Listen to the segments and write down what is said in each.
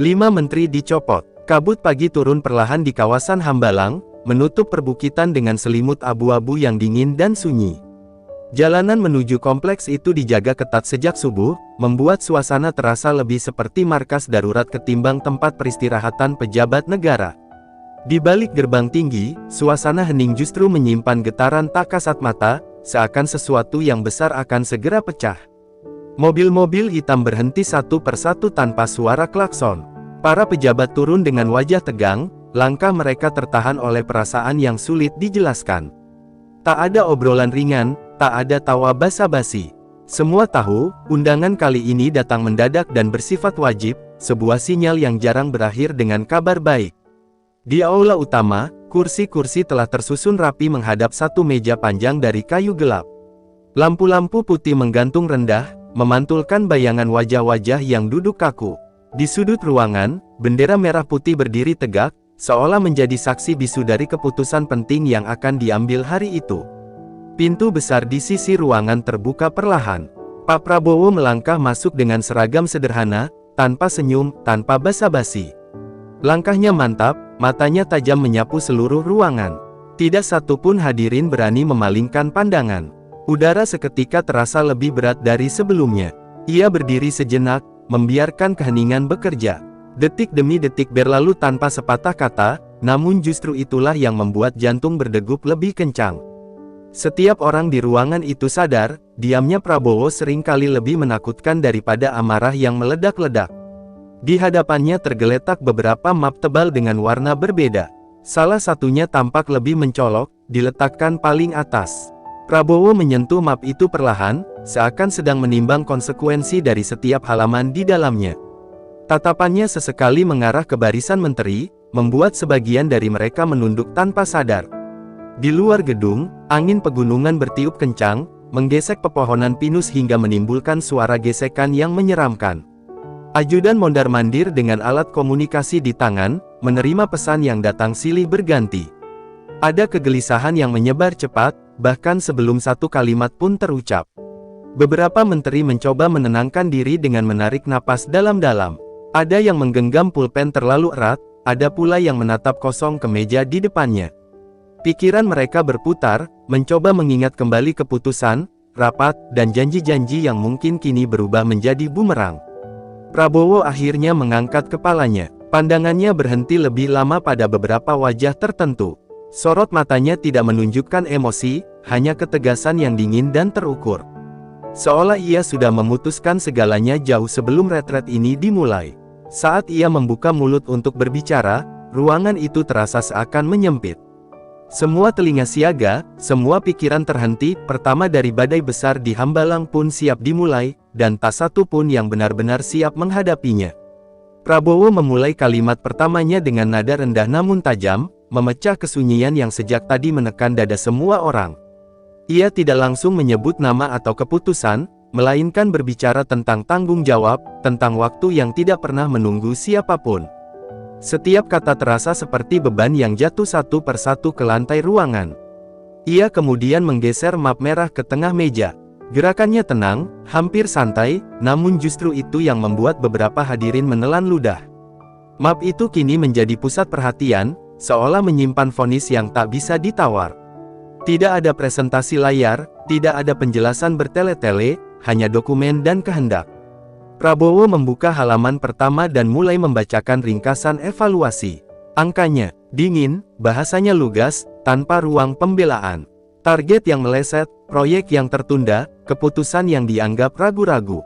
5 menteri dicopot. Kabut pagi turun perlahan di kawasan Hambalang, menutup perbukitan dengan selimut abu-abu yang dingin dan sunyi. Jalanan menuju kompleks itu dijaga ketat sejak subuh, membuat suasana terasa lebih seperti markas darurat ketimbang tempat peristirahatan pejabat negara. Di balik gerbang tinggi, suasana hening justru menyimpan getaran tak kasat mata, seakan sesuatu yang besar akan segera pecah. Mobil-mobil hitam berhenti satu persatu tanpa suara klakson. Para pejabat turun dengan wajah tegang, langkah mereka tertahan oleh perasaan yang sulit dijelaskan. Tak ada obrolan ringan, tak ada tawa basa-basi. Semua tahu, undangan kali ini datang mendadak dan bersifat wajib, sebuah sinyal yang jarang berakhir dengan kabar baik. Di aula utama, kursi-kursi telah tersusun rapi menghadap satu meja panjang dari kayu gelap. Lampu-lampu putih menggantung rendah, memantulkan bayangan wajah-wajah yang duduk kaku. Di sudut ruangan, bendera merah putih berdiri tegak, seolah menjadi saksi bisu dari keputusan penting yang akan diambil hari itu. Pintu besar di sisi ruangan terbuka perlahan. Pak Prabowo melangkah masuk dengan seragam sederhana, tanpa senyum, tanpa basa-basi. Langkahnya mantap, matanya tajam menyapu seluruh ruangan. Tidak satu pun hadirin berani memalingkan pandangan. Udara seketika terasa lebih berat dari sebelumnya. Ia berdiri sejenak, membiarkan keheningan bekerja. Detik demi detik berlalu tanpa sepatah kata, namun justru itulah yang membuat jantung berdegup lebih kencang. Setiap orang di ruangan itu sadar, diamnya Prabowo seringkali lebih menakutkan daripada amarah yang meledak-ledak. Di hadapannya tergeletak beberapa map tebal dengan warna berbeda. Salah satunya tampak lebih mencolok, diletakkan paling atas. Prabowo menyentuh map itu perlahan, seakan sedang menimbang konsekuensi dari setiap halaman di dalamnya. Tatapannya sesekali mengarah ke barisan menteri, membuat sebagian dari mereka menunduk tanpa sadar. Di luar gedung, angin pegunungan bertiup kencang, menggesek pepohonan pinus hingga menimbulkan suara gesekan yang menyeramkan. Ajudan mondar-mandir dengan alat komunikasi di tangan, menerima pesan yang datang silih berganti. Ada kegelisahan yang menyebar cepat, bahkan sebelum satu kalimat pun terucap. Beberapa menteri mencoba menenangkan diri dengan menarik napas dalam-dalam. Ada yang menggenggam pulpen terlalu erat, ada pula yang menatap kosong ke meja di depannya. Pikiran mereka berputar, mencoba mengingat kembali keputusan, rapat, dan janji-janji yang mungkin kini berubah menjadi bumerang. Prabowo akhirnya mengangkat kepalanya. Pandangannya berhenti lebih lama pada beberapa wajah tertentu. Sorot matanya tidak menunjukkan emosi, hanya ketegasan yang dingin dan terukur. Seolah ia sudah memutuskan segalanya jauh sebelum retret ini dimulai. Saat ia membuka mulut untuk berbicara, ruangan itu terasa seakan menyempit. Semua telinga siaga, semua pikiran terhenti, pertama dari badai besar di Hambalang pun siap dimulai, dan tak satu pun yang benar-benar siap menghadapinya. Prabowo memulai kalimat pertamanya dengan nada rendah namun tajam, memecah kesunyian yang sejak tadi menekan dada semua orang. Ia tidak langsung menyebut nama atau keputusan, melainkan berbicara tentang tanggung jawab, tentang waktu yang tidak pernah menunggu siapapun. Setiap kata terasa seperti beban yang jatuh satu persatu ke lantai ruangan. Ia kemudian menggeser map merah ke tengah meja. Gerakannya tenang, hampir santai, namun justru itu yang membuat beberapa hadirin menelan ludah. Map itu kini menjadi pusat perhatian, seolah menyimpan vonis yang tak bisa ditawar. Tidak ada presentasi layar, tidak ada penjelasan bertele-tele, hanya dokumen dan kehendak. Prabowo membuka halaman pertama dan mulai membacakan ringkasan evaluasi. Angkanya dingin, bahasanya lugas, tanpa ruang pembelaan. Target yang meleset, proyek yang tertunda, keputusan yang dianggap ragu-ragu.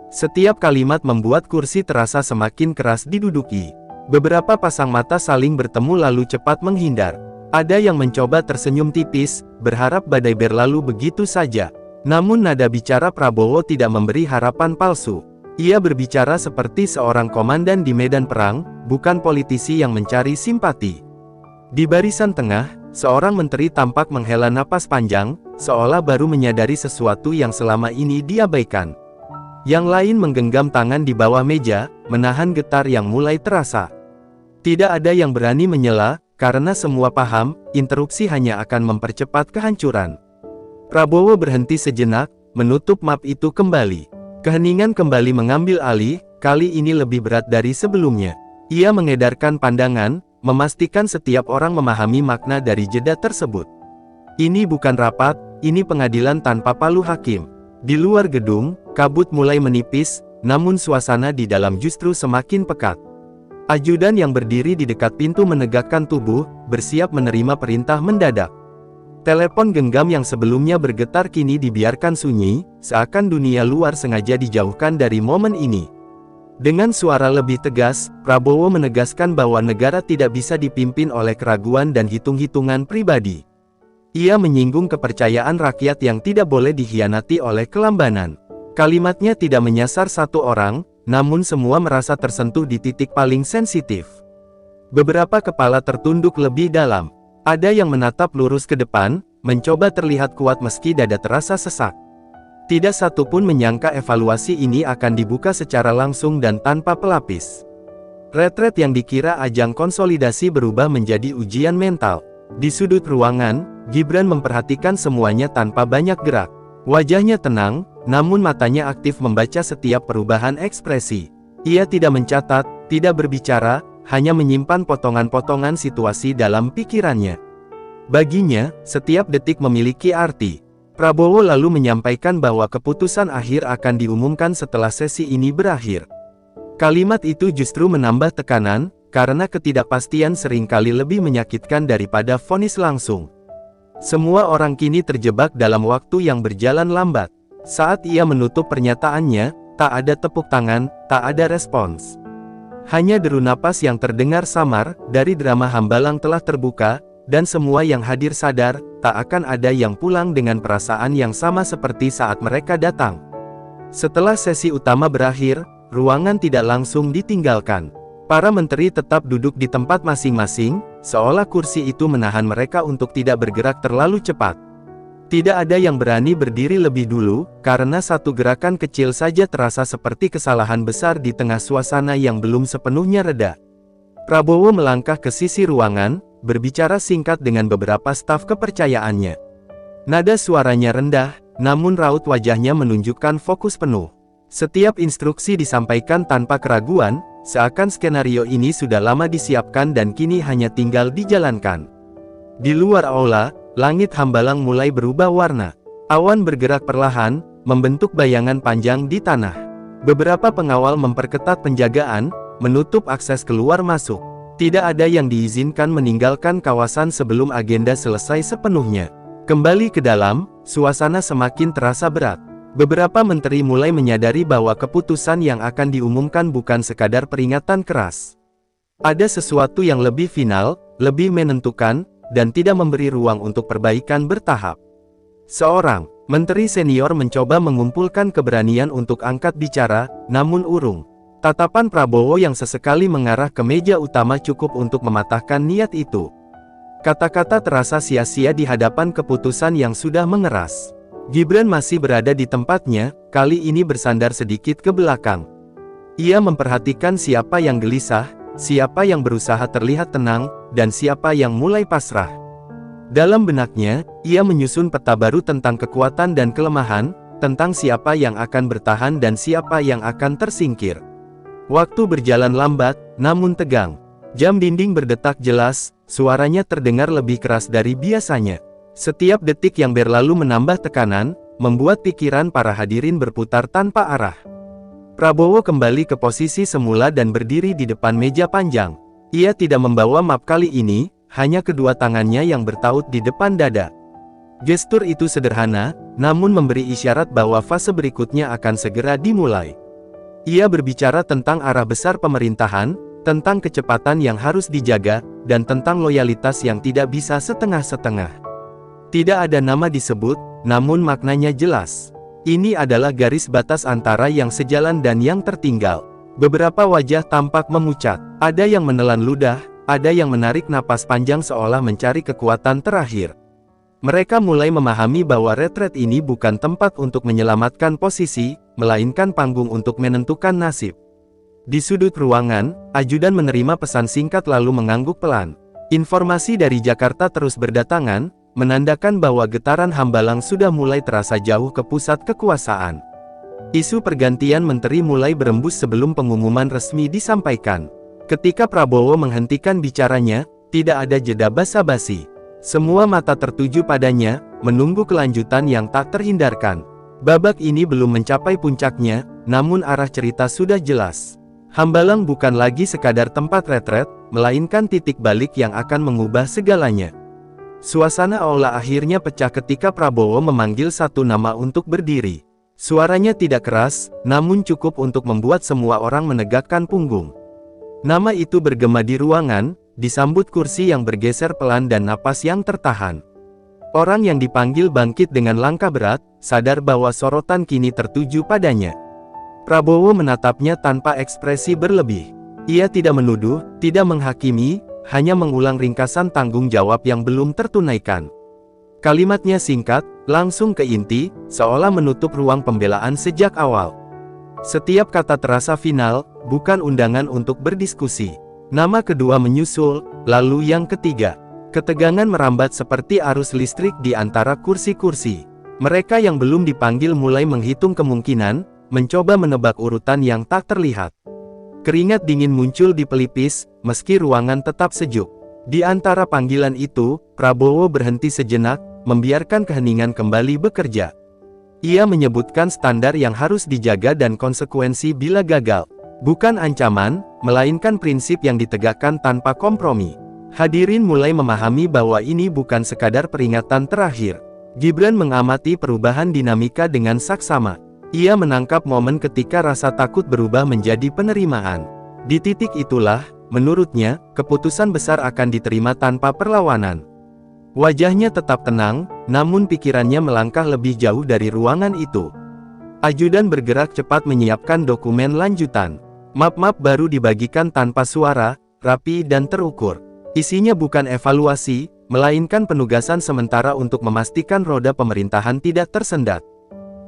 Setiap kalimat membuat kursi terasa semakin keras diduduki. Beberapa pasang mata saling bertemu lalu cepat menghindar. Ada yang mencoba tersenyum tipis, berharap badai berlalu begitu saja. Namun nada bicara Prabowo tidak memberi harapan palsu. Ia berbicara seperti seorang komandan di medan perang, bukan politisi yang mencari simpati. Di barisan tengah, seorang menteri tampak menghela napas panjang, seolah baru menyadari sesuatu yang selama ini diabaikan. Yang lain menggenggam tangan di bawah meja, menahan getar yang mulai terasa. Tidak ada yang berani menyela, karena semua paham, interupsi hanya akan mempercepat kehancuran. Prabowo berhenti sejenak, menutup map itu kembali. Keheningan kembali mengambil alih, kali ini lebih berat dari sebelumnya. Ia mengedarkan pandangan, memastikan setiap orang memahami makna dari jeda tersebut. Ini bukan rapat, ini pengadilan tanpa palu hakim. Di luar gedung, kabut mulai menipis, namun suasana di dalam justru semakin pekat. Ajudan yang berdiri di dekat pintu menegakkan tubuh, bersiap menerima perintah mendadak. Telepon genggam yang sebelumnya bergetar kini dibiarkan sunyi, seakan dunia luar sengaja dijauhkan dari momen ini. Dengan suara lebih tegas, Prabowo menegaskan bahwa negara tidak bisa dipimpin oleh keraguan dan hitung-hitungan pribadi. Ia menyinggung kepercayaan rakyat yang tidak boleh dikhianati oleh kelambanan. Kalimatnya tidak menyasar satu orang, namun semua merasa tersentuh di titik paling sensitif. Beberapa kepala tertunduk lebih dalam. Ada yang menatap lurus ke depan, mencoba terlihat kuat meski dada terasa sesak. Tidak satu pun menyangka evaluasi ini akan dibuka secara langsung dan tanpa pelapis. Retret yang dikira ajang konsolidasi berubah menjadi ujian mental. Di sudut ruangan, Gibran memperhatikan semuanya tanpa banyak gerak. Wajahnya tenang, namun matanya aktif membaca setiap perubahan ekspresi. Ia tidak mencatat, tidak berbicara, hanya menyimpan potongan-potongan situasi dalam pikirannya. Baginya, setiap detik memiliki arti. Prabowo lalu menyampaikan bahwa keputusan akhir akan diumumkan setelah sesi ini berakhir. Kalimat itu justru menambah tekanan, karena ketidakpastian seringkali lebih menyakitkan daripada vonis langsung. Semua orang kini terjebak dalam waktu yang berjalan lambat. Saat ia menutup pernyataannya, tak ada tepuk tangan, tak ada respons. Hanya deru napas yang terdengar samar, dari drama Hambalang telah terbuka, dan semua yang hadir sadar, tak akan ada yang pulang dengan perasaan yang sama seperti saat mereka datang. Setelah sesi utama berakhir, ruangan tidak langsung ditinggalkan. Para menteri tetap duduk di tempat masing-masing, seolah kursi itu menahan mereka untuk tidak bergerak terlalu cepat. Tidak ada yang berani berdiri lebih dulu, karena satu gerakan kecil saja terasa seperti kesalahan besar di tengah suasana yang belum sepenuhnya reda. Prabowo melangkah ke sisi ruangan, berbicara singkat dengan beberapa staf kepercayaannya. Nada suaranya rendah, namun raut wajahnya menunjukkan fokus penuh. Setiap instruksi disampaikan tanpa keraguan, seakan skenario ini sudah lama disiapkan dan kini hanya tinggal dijalankan. Di luar aula, langit Hambalang mulai berubah warna. Awan bergerak perlahan, membentuk bayangan panjang di tanah. Beberapa pengawal memperketat penjagaan, menutup akses keluar masuk. Tidak ada yang diizinkan meninggalkan kawasan sebelum agenda selesai sepenuhnya. Kembali ke dalam, suasana semakin terasa berat. Beberapa menteri mulai menyadari bahwa keputusan yang akan diumumkan bukan sekadar peringatan keras. Ada sesuatu yang lebih final, lebih menentukan, dan tidak memberi ruang untuk perbaikan bertahap. Seorang menteri senior mencoba mengumpulkan keberanian untuk angkat bicara, namun urung. Tatapan Prabowo yang sesekali mengarah ke meja utama cukup untuk mematahkan niat itu. Kata-kata terasa sia-sia di hadapan keputusan yang sudah mengeras. Gibran masih berada di tempatnya, kali ini bersandar sedikit ke belakang. Ia memperhatikan siapa yang gelisah, siapa yang berusaha terlihat tenang, dan siapa yang mulai pasrah. Dalam benaknya, ia menyusun peta baru tentang kekuatan dan kelemahan, tentang siapa yang akan bertahan dan siapa yang akan tersingkir. Waktu berjalan lambat, namun tegang. Jam dinding berdetak jelas, suaranya terdengar lebih keras dari biasanya. Setiap detik yang berlalu menambah tekanan, membuat pikiran para hadirin berputar tanpa arah. Prabowo kembali ke posisi semula dan berdiri di depan meja panjang. Ia tidak membawa map kali ini, hanya kedua tangannya yang bertaut di depan dada. Gestur itu sederhana, namun memberi isyarat bahwa fase berikutnya akan segera dimulai. Ia berbicara tentang arah besar pemerintahan, tentang kecepatan yang harus dijaga, dan tentang loyalitas yang tidak bisa setengah-setengah. Tidak ada nama disebut, namun maknanya jelas. Ini adalah garis batas antara yang sejalan dan yang tertinggal. Beberapa wajah tampak memucat, ada yang menelan ludah, ada yang menarik napas panjang seolah mencari kekuatan terakhir. Mereka mulai memahami bahwa retret ini bukan tempat untuk menyelamatkan posisi, melainkan panggung untuk menentukan nasib. Di sudut ruangan, ajudan menerima pesan singkat lalu mengangguk pelan. Informasi dari Jakarta terus berdatangan, menandakan bahwa getaran Hambalang sudah mulai terasa jauh ke pusat kekuasaan. Isu pergantian menteri mulai berembus sebelum pengumuman resmi disampaikan. Ketika Prabowo menghentikan bicaranya, tidak ada jeda basa-basi. Semua mata tertuju padanya, menunggu kelanjutan yang tak terhindarkan. Babak ini belum mencapai puncaknya, namun arah cerita sudah jelas. Hambalang bukan lagi sekadar tempat retret, melainkan titik balik yang akan mengubah segalanya. Suasana aula akhirnya pecah ketika Prabowo memanggil satu nama untuk berdiri. Suaranya tidak keras, namun cukup untuk membuat semua orang menegakkan punggung. Nama itu bergema di ruangan, disambut kursi yang bergeser pelan dan napas yang tertahan. Orang yang dipanggil bangkit dengan langkah berat, sadar bahwa sorotan kini tertuju padanya. Prabowo menatapnya tanpa ekspresi berlebih. Ia tidak menuduh, tidak menghakimi, hanya mengulang ringkasan tanggung jawab yang belum tertunaikan. Kalimatnya singkat, langsung ke inti, seolah menutup ruang pembelaan sejak awal. Setiap kata terasa final, bukan undangan untuk berdiskusi. Nama kedua menyusul, lalu yang ketiga. Ketegangan merambat seperti arus listrik di antara kursi-kursi. Mereka yang belum dipanggil mulai menghitung kemungkinan, mencoba menebak urutan yang tak terlihat. Keringat dingin muncul di pelipis, meski ruangan tetap sejuk. Di antara panggilan itu, Prabowo berhenti sejenak, membiarkan keheningan kembali bekerja. Ia menyebutkan standar yang harus dijaga dan konsekuensi bila gagal. Bukan ancaman, melainkan prinsip yang ditegakkan tanpa kompromi. Hadirin mulai memahami bahwa ini bukan sekadar peringatan terakhir. Gibran mengamati perubahan dinamika dengan saksama. Ia menangkap momen ketika rasa takut berubah menjadi penerimaan. Di titik itulah, menurutnya, keputusan besar akan diterima tanpa perlawanan. Wajahnya tetap tenang, namun pikirannya melangkah lebih jauh dari ruangan itu. Ajudan bergerak cepat menyiapkan dokumen lanjutan. Map-map baru dibagikan tanpa suara, rapi dan terukur. Isinya bukan evaluasi, melainkan penugasan sementara untuk memastikan roda pemerintahan tidak tersendat.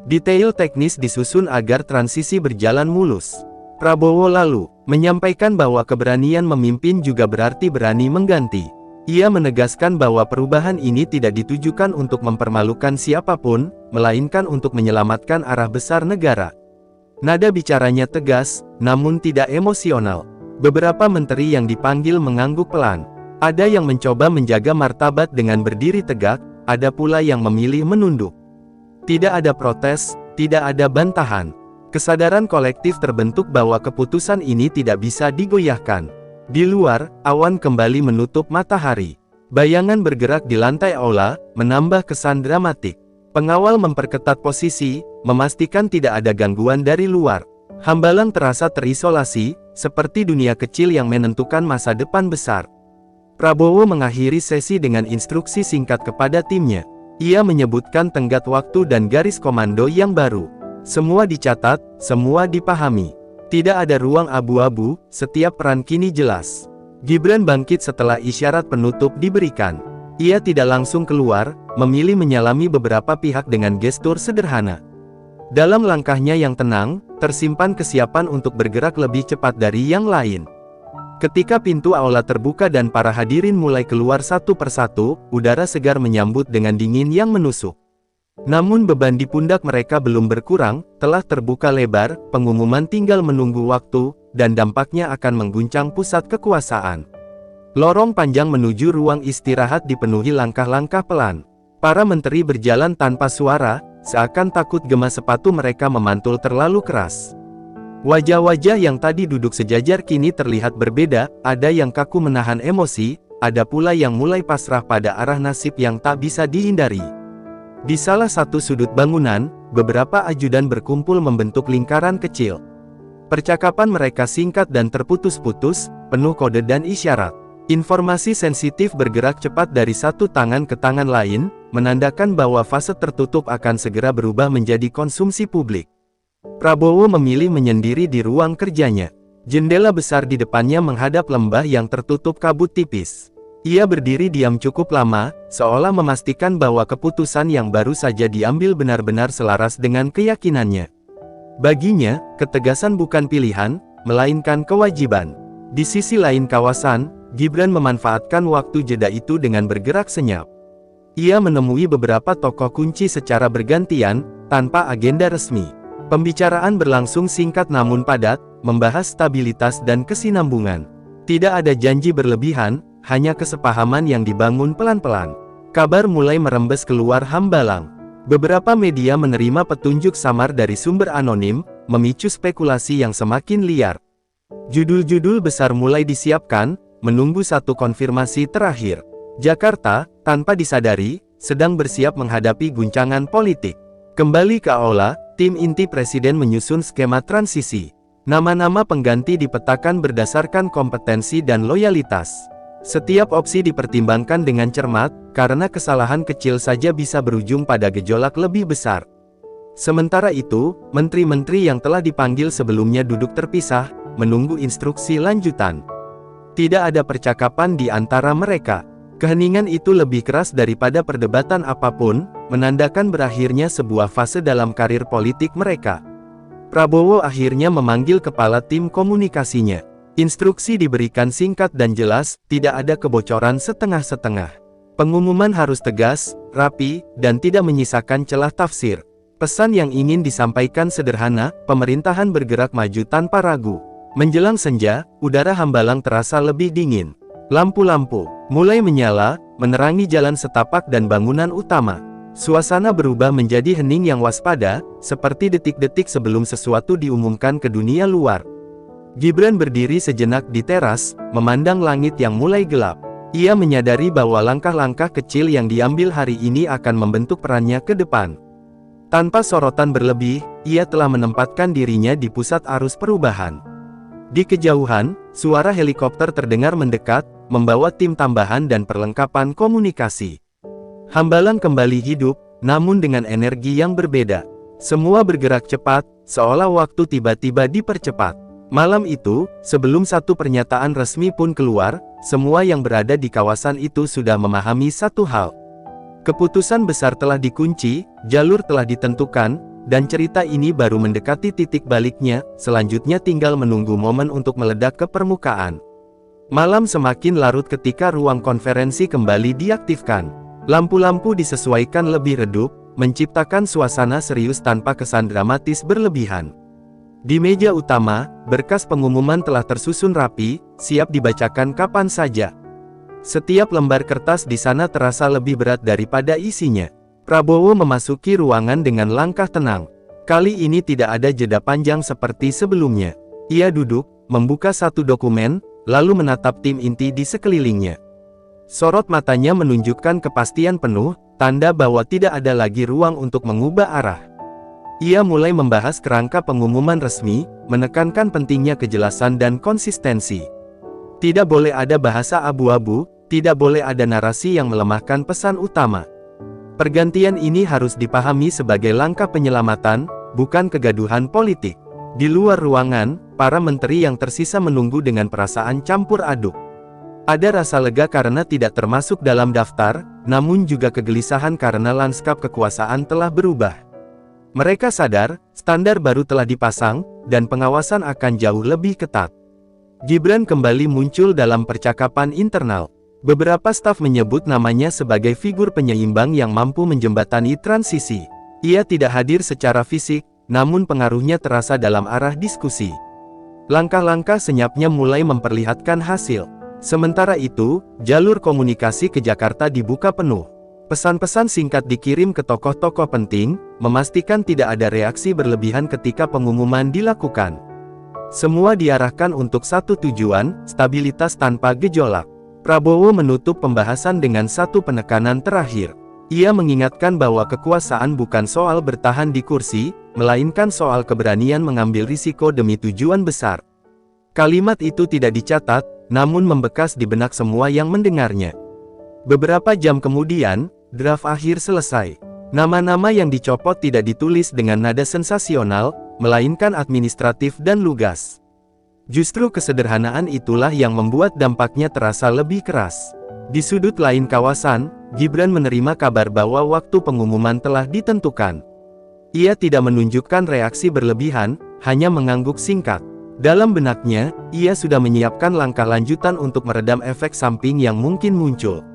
Detail teknis disusun agar transisi berjalan mulus. Prabowo lalu menyampaikan bahwa keberanian memimpin juga berarti berani mengganti. Ia menegaskan bahwa perubahan ini tidak ditujukan untuk mempermalukan siapapun, melainkan untuk menyelamatkan arah besar negara. Nada bicaranya tegas, namun tidak emosional. Beberapa menteri yang dipanggil mengangguk pelan. Ada yang mencoba menjaga martabat dengan berdiri tegak, ada pula yang memilih menunduk. Tidak ada protes, tidak ada bantahan. Kesadaran kolektif terbentuk bahwa keputusan ini tidak bisa digoyahkan. Di luar, awan kembali menutup matahari. Bayangan bergerak di lantai aula, menambah kesan dramatik. Pengawal memperketat posisi, memastikan tidak ada gangguan dari luar. Hambalang terasa terisolasi, seperti dunia kecil yang menentukan masa depan besar. Prabowo mengakhiri sesi dengan instruksi singkat kepada timnya. Ia menyebutkan tenggat waktu dan garis komando yang baru. Semua dicatat, semua dipahami. Tidak ada ruang abu-abu, setiap peran kini jelas. Gibran bangkit setelah isyarat penutup diberikan. Ia tidak langsung keluar, memilih menyalami beberapa pihak dengan gestur sederhana. Dalam langkahnya yang tenang, tersimpan kesiapan untuk bergerak lebih cepat dari yang lain. Ketika pintu aula terbuka dan para hadirin mulai keluar satu persatu, udara segar menyambut dengan dingin yang menusuk. Namun beban di pundak mereka belum berkurang, telah terbuka lebar, pengumuman tinggal menunggu waktu, dan dampaknya akan mengguncang pusat kekuasaan. Lorong panjang menuju ruang istirahat dipenuhi langkah-langkah pelan. Para menteri berjalan tanpa suara, seakan takut gema sepatu mereka memantul terlalu keras. Wajah-wajah yang tadi duduk sejajar kini terlihat berbeda, ada yang kaku menahan emosi, ada pula yang mulai pasrah pada arah nasib yang tak bisa dihindari. Di salah satu sudut bangunan, beberapa ajudan berkumpul membentuk lingkaran kecil. Percakapan mereka singkat dan terputus-putus, penuh kode dan isyarat. Informasi sensitif bergerak cepat dari satu tangan ke tangan lain, menandakan bahwa fase tertutup akan segera berubah menjadi konsumsi publik. Prabowo memilih menyendiri di ruang kerjanya. Jendela besar di depannya menghadap lembah yang tertutup kabut tipis. Ia berdiri diam cukup lama, seolah memastikan bahwa keputusan yang baru saja diambil benar-benar selaras dengan keyakinannya. Baginya, ketegasan bukan pilihan, melainkan kewajiban. Di sisi lain kawasan, Gibran memanfaatkan waktu jeda itu dengan bergerak senyap. Ia menemui beberapa tokoh kunci secara bergantian, tanpa agenda resmi. Pembicaraan berlangsung singkat namun padat, membahas stabilitas dan kesinambungan. Tidak ada janji berlebihan, hanya kesepahaman yang dibangun pelan-pelan. Kabar mulai merembes keluar Hambalang. Beberapa media menerima petunjuk samar dari sumber anonim, memicu spekulasi yang semakin liar. Judul-judul besar mulai disiapkan, menunggu satu konfirmasi terakhir. Jakarta, tanpa disadari, sedang bersiap menghadapi guncangan politik. Kembali ke aula, tim inti presiden menyusun skema transisi. Nama-nama pengganti dipetakan berdasarkan kompetensi dan loyalitas. Setiap opsi dipertimbangkan dengan cermat, karena kesalahan kecil saja bisa berujung pada gejolak lebih besar. Sementara itu, menteri-menteri yang telah dipanggil sebelumnya duduk terpisah, menunggu instruksi lanjutan. Tidak ada percakapan di antara mereka. Keheningan itu lebih keras daripada perdebatan apapun, menandakan berakhirnya sebuah fase dalam karir politik mereka. Prabowo akhirnya memanggil kepala tim komunikasinya. Instruksi diberikan singkat dan jelas, tidak ada kebocoran setengah-setengah. Pengumuman harus tegas, rapi, dan tidak menyisakan celah tafsir. Pesan yang ingin disampaikan sederhana, pemerintahan bergerak maju tanpa ragu. Menjelang senja, udara Hambalang terasa lebih dingin. Lampu-lampu mulai menyala, menerangi jalan setapak dan bangunan utama. Suasana berubah menjadi hening yang waspada, seperti detik-detik sebelum sesuatu diumumkan ke dunia luar. Gibran berdiri sejenak di teras, memandang langit yang mulai gelap. Ia menyadari bahwa langkah-langkah kecil yang diambil hari ini akan membentuk perannya ke depan. Tanpa sorotan berlebih, ia telah menempatkan dirinya di pusat arus perubahan. Di kejauhan, suara helikopter terdengar mendekat, membawa tim tambahan dan perlengkapan komunikasi. Hambalang kembali hidup, namun dengan energi yang berbeda. Semua bergerak cepat, seolah waktu tiba-tiba dipercepat. Malam itu, sebelum satu pernyataan resmi pun keluar, semua yang berada di kawasan itu sudah memahami satu hal. Keputusan besar telah dikunci, jalur telah ditentukan, dan cerita ini baru mendekati titik baliknya, selanjutnya tinggal menunggu momen untuk meledak ke permukaan. Malam semakin larut ketika ruang konferensi kembali diaktifkan. Lampu-lampu disesuaikan lebih redup, menciptakan suasana serius tanpa kesan dramatis berlebihan. Di meja utama, berkas pengumuman telah tersusun rapi, siap dibacakan kapan saja. Setiap lembar kertas di sana terasa lebih berat daripada isinya. Prabowo memasuki ruangan dengan langkah tenang. Kali ini tidak ada jeda panjang seperti sebelumnya. Ia duduk, membuka satu dokumen, lalu menatap tim inti di sekelilingnya. Sorot matanya menunjukkan kepastian penuh, tanda bahwa tidak ada lagi ruang untuk mengubah arah. Ia mulai membahas kerangka pengumuman resmi, menekankan pentingnya kejelasan dan konsistensi. Tidak boleh ada bahasa abu-abu, tidak boleh ada narasi yang melemahkan pesan utama. Pergantian ini harus dipahami sebagai langkah penyelamatan, bukan kegaduhan politik. Di luar ruangan, para menteri yang tersisa menunggu dengan perasaan campur aduk. Ada rasa lega karena tidak termasuk dalam daftar, namun juga kegelisahan karena lanskap kekuasaan telah berubah. Mereka sadar, standar baru telah dipasang, dan pengawasan akan jauh lebih ketat. Gibran kembali muncul dalam percakapan internal. Beberapa staf menyebut namanya sebagai figur penyeimbang yang mampu menjembatani transisi. Ia tidak hadir secara fisik, namun pengaruhnya terasa dalam arah diskusi. Langkah-langkah senyapnya mulai memperlihatkan hasil. Sementara itu, jalur komunikasi ke Jakarta dibuka penuh. Pesan-pesan singkat dikirim ke tokoh-tokoh penting, memastikan tidak ada reaksi berlebihan ketika pengumuman dilakukan. Semua diarahkan untuk satu tujuan, stabilitas tanpa gejolak. Prabowo menutup pembahasan dengan satu penekanan terakhir. Ia mengingatkan bahwa kekuasaan bukan soal bertahan di kursi, melainkan soal keberanian mengambil risiko demi tujuan besar. Kalimat itu tidak dicatat, namun membekas di benak semua yang mendengarnya. Beberapa jam kemudian, draft akhir selesai. Nama-nama yang dicopot tidak ditulis dengan nada sensasional, melainkan administratif dan lugas. Justru kesederhanaan itulah yang membuat dampaknya terasa lebih keras. Di sudut lain kawasan, Gibran menerima kabar bahwa waktu pengumuman telah ditentukan. Ia tidak menunjukkan reaksi berlebihan, hanya mengangguk singkat. Dalam benaknya, ia sudah menyiapkan langkah lanjutan untuk meredam efek samping yang mungkin muncul.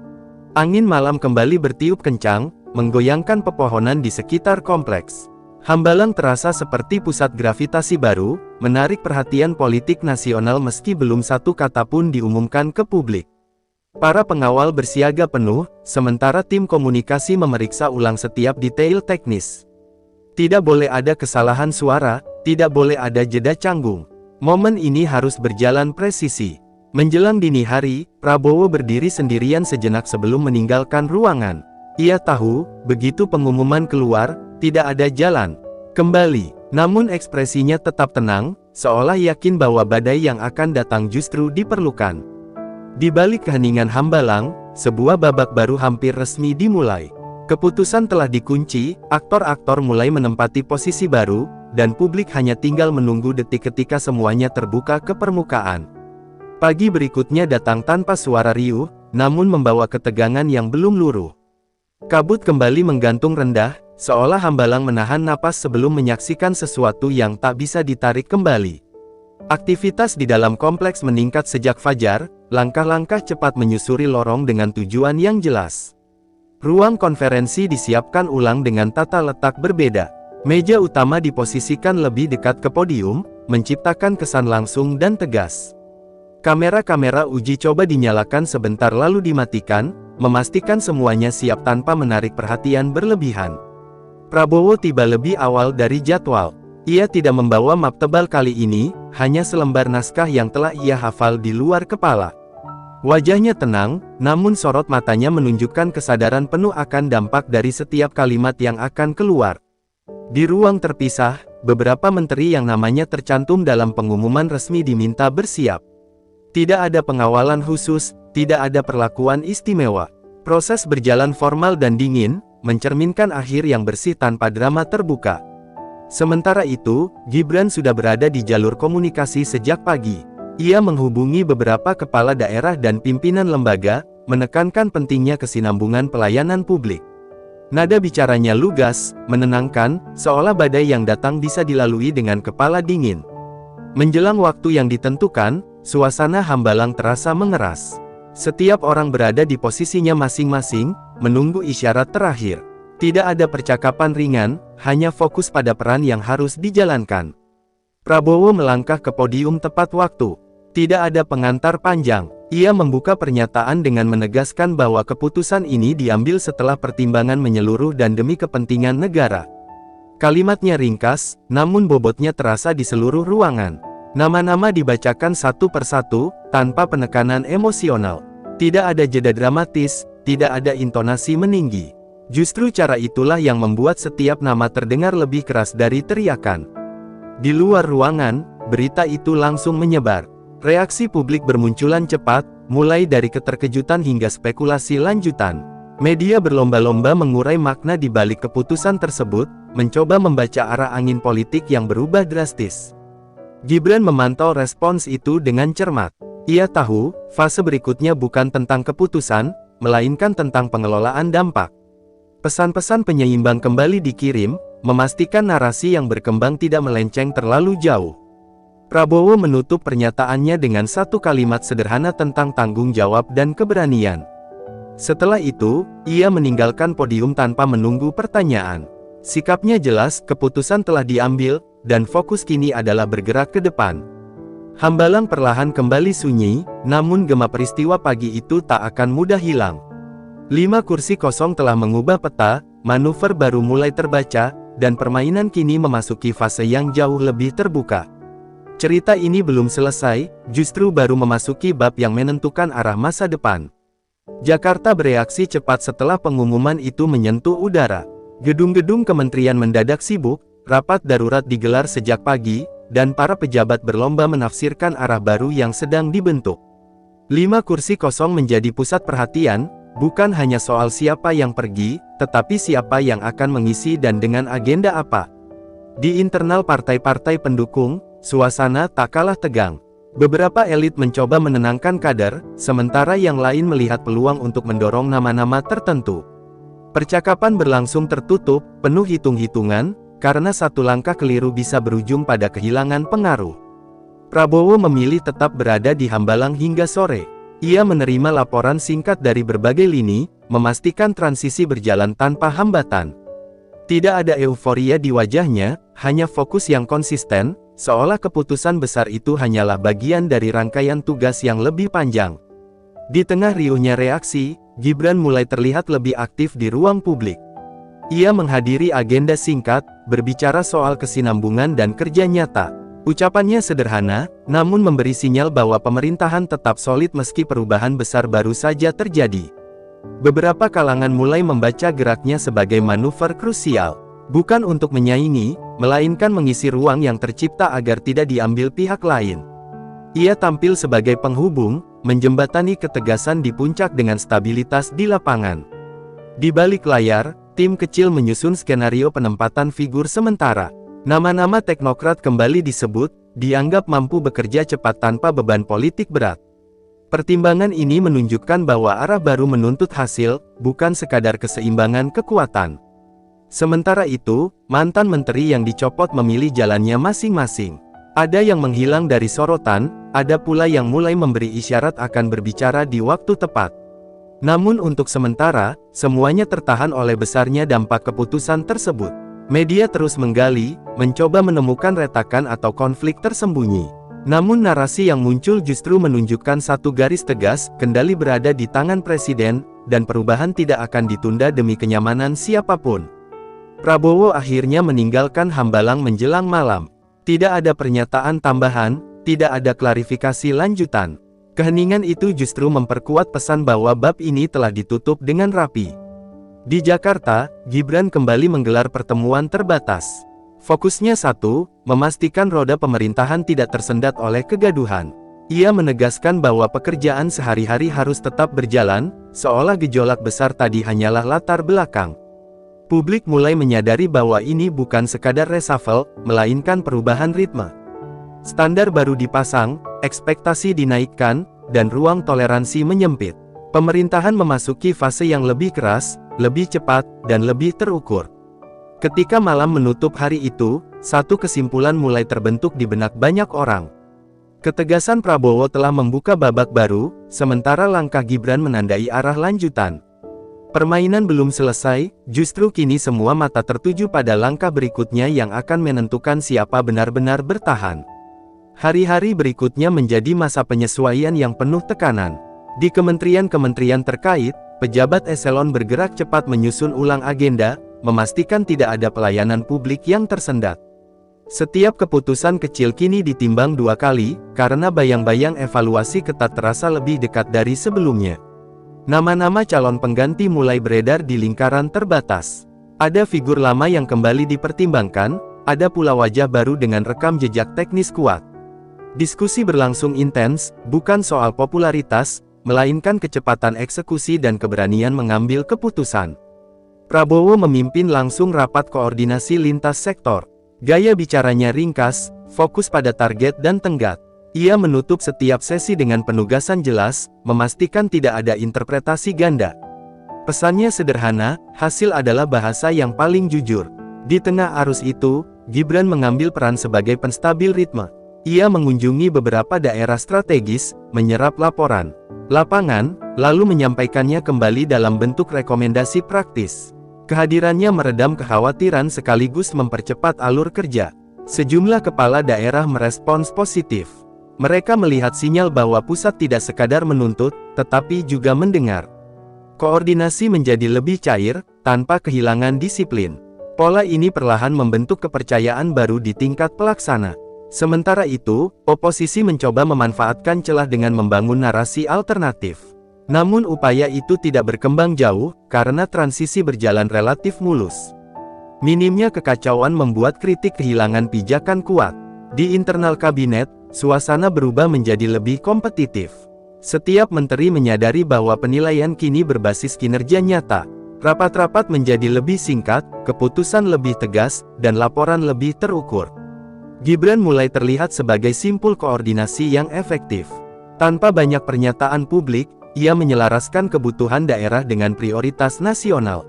Angin malam kembali bertiup kencang, menggoyangkan pepohonan di sekitar kompleks. Hambalang terasa seperti pusat gravitasi baru, menarik perhatian politik nasional meski belum satu kata pun diumumkan ke publik. Para pengawal bersiaga penuh, sementara tim komunikasi memeriksa ulang setiap detail teknis. Tidak boleh ada kesalahan suara, tidak boleh ada jeda canggung. Momen ini harus berjalan presisi. Menjelang dini hari, Prabowo berdiri sendirian sejenak sebelum meninggalkan ruangan. Ia tahu, begitu pengumuman keluar, tidak ada jalan kembali. Namun ekspresinya tetap tenang, seolah yakin bahwa badai yang akan datang justru diperlukan. Di balik keheningan Hambalang, sebuah babak baru hampir resmi dimulai. Keputusan telah dikunci, aktor-aktor mulai menempati posisi baru, dan publik hanya tinggal menunggu detik ketika semuanya terbuka ke permukaan. Pagi berikutnya datang tanpa suara riuh, namun membawa ketegangan yang belum luruh. Kabut kembali menggantung rendah, seolah Hambalang menahan napas sebelum menyaksikan sesuatu yang tak bisa ditarik kembali. Aktivitas di dalam kompleks meningkat sejak fajar, langkah-langkah cepat menyusuri lorong dengan tujuan yang jelas. Ruang konferensi disiapkan ulang dengan tata letak berbeda. Meja utama diposisikan lebih dekat ke podium, menciptakan kesan langsung dan tegas. Kamera-kamera uji coba dinyalakan sebentar lalu dimatikan, memastikan semuanya siap tanpa menarik perhatian berlebihan. Prabowo tiba lebih awal dari jadwal. Ia tidak membawa map tebal kali ini, hanya selembar naskah yang telah ia hafal di luar kepala. Wajahnya tenang, namun sorot matanya menunjukkan kesadaran penuh akan dampak dari setiap kalimat yang akan keluar. Di ruang terpisah, beberapa menteri yang namanya tercantum dalam pengumuman resmi diminta bersiap. Tidak ada pengawalan khusus, tidak ada perlakuan istimewa. Proses berjalan formal dan dingin, mencerminkan akhir yang bersih tanpa drama terbuka. Sementara itu, Gibran sudah berada di jalur komunikasi sejak pagi. Ia menghubungi beberapa kepala daerah dan pimpinan lembaga, menekankan pentingnya kesinambungan pelayanan publik. Nada bicaranya lugas, menenangkan, seolah badai yang datang bisa dilalui dengan kepala dingin. Menjelang waktu yang ditentukan, suasana Hambalang terasa mengeras. Setiap orang berada di posisinya masing-masing, menunggu isyarat terakhir. Tidak ada percakapan ringan, hanya fokus pada peran yang harus dijalankan. Prabowo melangkah ke podium tepat waktu. Tidak ada pengantar panjang. Ia membuka pernyataan dengan menegaskan bahwa keputusan ini diambil setelah pertimbangan menyeluruh dan demi kepentingan negara. Kalimatnya ringkas, namun bobotnya terasa di seluruh ruangan. Nama-nama dibacakan satu persatu, tanpa penekanan emosional. Tidak ada jeda dramatis, tidak ada intonasi meninggi. Justru cara itulah yang membuat setiap nama terdengar lebih keras dari teriakan. Di luar ruangan, berita itu langsung menyebar. Reaksi publik bermunculan cepat, mulai dari keterkejutan hingga spekulasi lanjutan. Media berlomba-lomba mengurai makna di balik keputusan tersebut, mencoba membaca arah angin politik yang berubah drastis. Gibran memantau respons itu dengan cermat. Ia tahu, fase berikutnya bukan tentang keputusan, melainkan tentang pengelolaan dampak. Pesan-pesan penyeimbang kembali dikirim, memastikan narasi yang berkembang tidak melenceng terlalu jauh. Prabowo menutup pernyataannya dengan satu kalimat sederhana tentang tanggung jawab dan keberanian. Setelah itu, ia meninggalkan podium tanpa menunggu pertanyaan. Sikapnya jelas, keputusan telah diambil, dan fokus kini adalah bergerak ke depan. Hambalang perlahan kembali sunyi, namun gema peristiwa pagi itu tak akan mudah hilang. 5 kursi kosong telah mengubah peta, manuver baru mulai terbaca, dan permainan kini memasuki fase yang jauh lebih terbuka. Cerita ini belum selesai, justru baru memasuki bab yang menentukan arah masa depan. Jakarta bereaksi cepat setelah pengumuman itu menyentuh udara. Gedung-gedung kementerian mendadak sibuk, rapat darurat digelar sejak pagi, dan para pejabat berlomba menafsirkan arah baru yang sedang dibentuk. 5 kursi kosong menjadi pusat perhatian, bukan hanya soal siapa yang pergi, tetapi siapa yang akan mengisi dan dengan agenda apa. Di internal partai-partai pendukung, suasana tak kalah tegang. Beberapa elit mencoba menenangkan kader, sementara yang lain melihat peluang untuk mendorong nama-nama tertentu. Percakapan berlangsung tertutup, penuh hitung-hitungan, karena satu langkah keliru bisa berujung pada kehilangan pengaruh. Prabowo memilih tetap berada di Hambalang hingga sore. Ia menerima laporan singkat dari berbagai lini, memastikan transisi berjalan tanpa hambatan. Tidak ada euforia di wajahnya, hanya fokus yang konsisten, seolah keputusan besar itu hanyalah bagian dari rangkaian tugas yang lebih panjang. Di tengah riuhnya reaksi, Gibran mulai terlihat lebih aktif di ruang publik. Ia menghadiri agenda singkat, berbicara soal kesinambungan dan kerja nyata. Ucapannya sederhana, namun memberi sinyal bahwa pemerintahan tetap solid meski perubahan besar baru saja terjadi. Beberapa kalangan mulai membaca geraknya sebagai manuver krusial. Bukan untuk menyaingi, melainkan mengisi ruang yang tercipta agar tidak diambil pihak lain. Ia tampil sebagai penghubung, menjembatani ketegasan di puncak dengan stabilitas di lapangan. Di balik layar, tim kecil menyusun skenario penempatan figur sementara. Nama-nama teknokrat kembali disebut, dianggap mampu bekerja cepat tanpa beban politik berat. Pertimbangan ini menunjukkan bahwa arah baru menuntut hasil, bukan sekadar keseimbangan kekuatan. Sementara itu, mantan menteri yang dicopot memilih jalannya masing-masing. Ada yang menghilang dari sorotan, ada pula yang mulai memberi isyarat akan berbicara di waktu tepat. Namun untuk sementara, semuanya tertahan oleh besarnya dampak keputusan tersebut. Media terus menggali, mencoba menemukan retakan atau konflik tersembunyi. Namun narasi yang muncul justru menunjukkan satu garis tegas, kendali berada di tangan presiden, dan perubahan tidak akan ditunda demi kenyamanan siapapun. Prabowo akhirnya meninggalkan Hambalang menjelang malam. Tidak ada pernyataan tambahan, tidak ada klarifikasi lanjutan. Keheningan itu justru memperkuat pesan bahwa bab ini telah ditutup dengan rapi. Di Jakarta, Gibran kembali menggelar pertemuan terbatas. Fokusnya satu, memastikan roda pemerintahan tidak tersendat oleh kegaduhan. Ia menegaskan bahwa pekerjaan sehari-hari harus tetap berjalan, seolah gejolak besar tadi hanyalah latar belakang. Publik mulai menyadari bahwa ini bukan sekadar reshuffle, melainkan perubahan ritme. Standar baru dipasang, ekspektasi dinaikkan, dan ruang toleransi menyempit. Pemerintahan memasuki fase yang lebih keras, lebih cepat, dan lebih terukur. Ketika malam menutup hari itu, satu kesimpulan mulai terbentuk di benak banyak orang. Ketegasan Prabowo telah membuka babak baru, sementara langkah Gibran menandai arah lanjutan. Permainan belum selesai, justru kini semua mata tertuju pada langkah berikutnya yang akan menentukan siapa benar-benar bertahan. Hari-hari berikutnya menjadi masa penyesuaian yang penuh tekanan. Di kementerian-kementerian terkait, pejabat eselon bergerak cepat menyusun ulang agenda, memastikan tidak ada pelayanan publik yang tersendat. Setiap keputusan kecil kini ditimbang dua kali, karena bayang-bayang evaluasi ketat terasa lebih dekat dari sebelumnya. Nama-nama calon pengganti mulai beredar di lingkaran terbatas. Ada figur lama yang kembali dipertimbangkan, ada pula wajah baru dengan rekam jejak teknis kuat. Diskusi berlangsung intens, bukan soal popularitas, melainkan kecepatan eksekusi dan keberanian mengambil keputusan. Prabowo memimpin langsung rapat koordinasi lintas sektor. Gaya bicaranya ringkas, fokus pada target dan tenggat. Ia menutup setiap sesi dengan penugasan jelas, memastikan tidak ada interpretasi ganda. Pesannya sederhana, hasil adalah bahasa yang paling jujur. Di tengah arus itu, Gibran mengambil peran sebagai penstabil ritme. Ia mengunjungi beberapa daerah strategis, menyerap laporan lapangan, lalu menyampaikannya kembali dalam bentuk rekomendasi praktis. Kehadirannya meredam kekhawatiran sekaligus mempercepat alur kerja. Sejumlah kepala daerah merespons positif. Mereka melihat sinyal bahwa pusat tidak sekadar menuntut, tetapi juga mendengar. Koordinasi menjadi lebih cair, tanpa kehilangan disiplin. Pola ini perlahan membentuk kepercayaan baru di tingkat pelaksana. Sementara itu, oposisi mencoba memanfaatkan celah dengan membangun narasi alternatif. Namun upaya itu tidak berkembang jauh, karena transisi berjalan relatif mulus. Minimnya kekacauan membuat kritik kehilangan pijakan kuat. Di internal kabinet, suasana berubah menjadi lebih kompetitif. Setiap menteri menyadari bahwa penilaian kini berbasis kinerja nyata. Rapat-rapat menjadi lebih singkat, keputusan lebih tegas, dan laporan lebih terukur. Gibran mulai terlihat sebagai simpul koordinasi yang efektif. Tanpa banyak pernyataan publik, ia menyelaraskan kebutuhan daerah dengan prioritas nasional.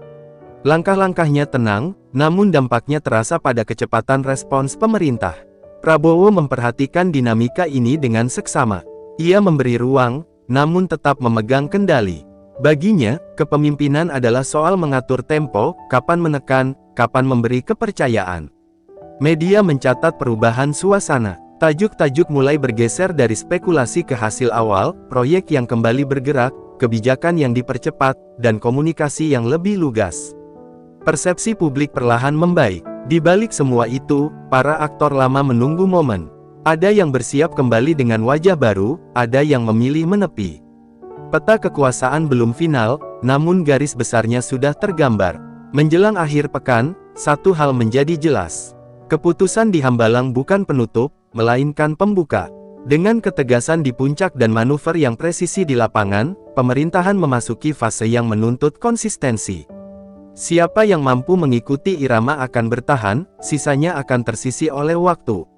Langkah-langkahnya tenang, namun dampaknya terasa pada kecepatan respons pemerintah. Prabowo memperhatikan dinamika ini dengan seksama. Ia memberi ruang, namun tetap memegang kendali. Baginya, kepemimpinan adalah soal mengatur tempo, kapan menekan, kapan memberi kepercayaan. Media mencatat perubahan suasana. Tajuk-tajuk mulai bergeser dari spekulasi ke hasil awal, proyek yang kembali bergerak, kebijakan yang dipercepat, dan komunikasi yang lebih lugas. Persepsi publik perlahan membaik. Di balik semua itu, para aktor lama menunggu momen. Ada yang bersiap kembali dengan wajah baru, ada yang memilih menepi. Peta kekuasaan belum final, namun garis besarnya sudah tergambar. Menjelang akhir pekan, satu hal menjadi jelas. Keputusan di Hambalang bukan penutup, melainkan pembuka. Dengan ketegasan di puncak dan manuver yang presisi di lapangan, pemerintahan memasuki fase yang menuntut konsistensi. Siapa yang mampu mengikuti irama akan bertahan, sisanya akan tersisi oleh waktu.